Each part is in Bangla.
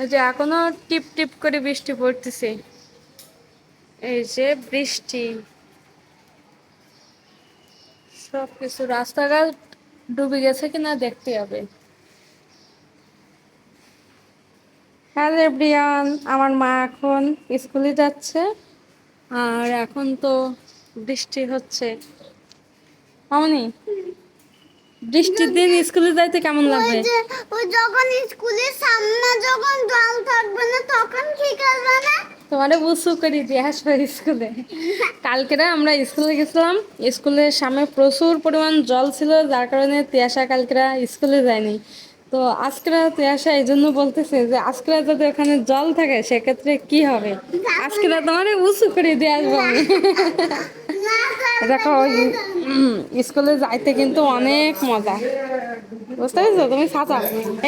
এই যে এখনো টিপ টিপ করে বৃষ্টি পড়তেছে। এই যে বৃষ্টি, সবকিছু রাস্তাঘাট ডুবে গেছে কিনা দেখতে হবে। হ্যালো এভরিওয়ান, আমার মা এখন স্কুলে যাচ্ছে আর এখন তো বৃষ্টি হচ্ছে। মামনি, বৃষ্টির দিন স্কুলে যাইতে কেমন লাগবে? ওই যখন স্কুলের সামনে যখন জল থাকবে না তখন কি করবে না? তোমারে বুঝু করে দিয়ে আসবে স্কুলে। কালকেরা আমরা স্কুলে গেছিলাম, স্কুলের সামনে প্রচুর পরিমাণ জল ছিল, যার কারণে তিয়াশা কালকেরা স্কুলে যায়নি। তো আজকেরা তিয়াশা এই জন্য বলতেছে যে আজকেরা যদি ওখানে জল থাকে সেক্ষেত্রে কি হবে, আজকেরা তোমারে উঁচু করে দিয়ে আসবো আমি। দেখো ওই স্কুলে যাইতে কিন্তু অনেক মজা, বুঝতে পেরেছো? তুমি ছাতা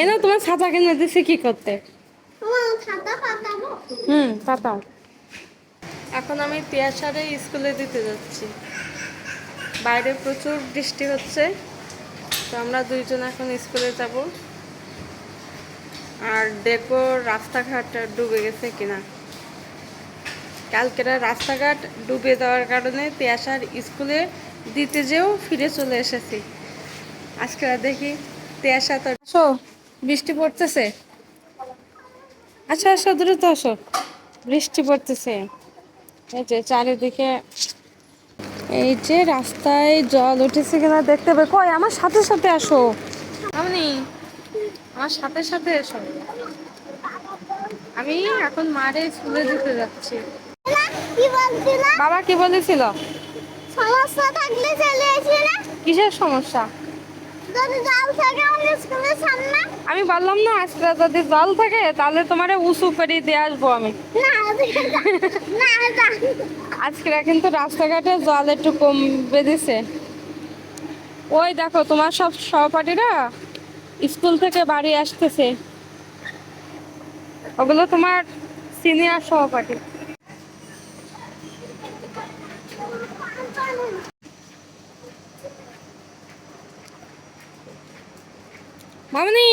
এই না, তোমার ছাতা কিনে দিচ্ছি কি করতে। পাতাও। এখন আমি তিয়াশারে স্কুলে দিতে যাচ্ছি। বাইরে প্রচুর বৃষ্টি হচ্ছে, তো আমরা দুইজন এখন স্কুলে যাব। আর দেখো রাস্তাঘাট ডুবে গেছে কিনা। কালকেরা রাস্তাঘাট ডুবে দেওয়ার কারণে তিয়াশার স্কুলে দিতে যেও ফিরে চলে এসেছি। আজকে দেখি তিয়াশা তো আসো, বৃষ্টি পড়তেছে। আচ্ছা আসো, দ্রুত আসো, বৃষ্টি পড়তেছে। এই যে চারিদিকে, এই যে রাস্তায় জল উঠেছে কিনা দেখতে হবে। কই আমার সাথে সাথে আসো, আপনি আমার সাথে সাথে এসো। আমি এখন মারে স্কুলে দিতে যাচ্ছি। কি বলছিল? বাবা কি বলেছিল? সমস্যা থাকলে চলে আসি না? কিসের সমস্যা? যদি জল থাকে আমাদের স্কুলের সামনে। আমি বললাম না আজকে যদি জল থাকে তাহলে তোমারে উঁচু করে দিয়ে আসবো আমি। না না না। আজকে কিন্তু রাস্তাঘাটে জল একটু কম বেঁধেছে। ওই দেখো তোমার সব সহপাঠীরা স্কুল থেকে বাড়ি আসতেছে, ওগুলো তোমার সিনিয়র সহপাঠী। মামনি,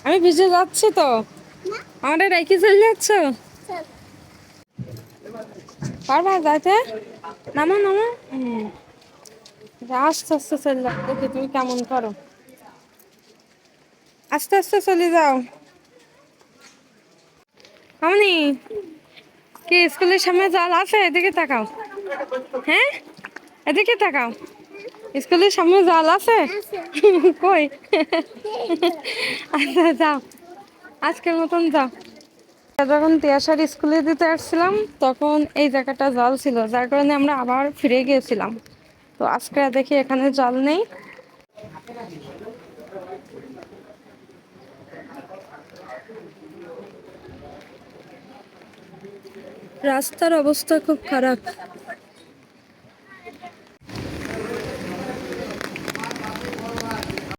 আমি ভিজে যাচ্ছি তো, আমাদের রেখে চলে যাচ্ছ? পারবা যাইতে? নামো নামো। আস্তে আস্তে চলে যাও, দেখি তুমি কেমন করো। আস্তে আস্তে চলে যাও। মামনি, কি স্কুলের সামনে জল আছে? এদিকে তাকাও। হ্যাঁ, এদিকে তাকাও। স্কুলের সামনে জল আছে? কই? আচ্ছা যাও, আজকের মতন যাও। যখন তিয়াশার স্কুলে দিতে আসছিলাম তখন এই জায়গাটা জল ছিল, যার কারণে আমরা আবার ফিরে গিয়েছিলাম। তো আজকে দেখি এখানে জল নেই। রাস্তার অবস্থা খুব খারাপ।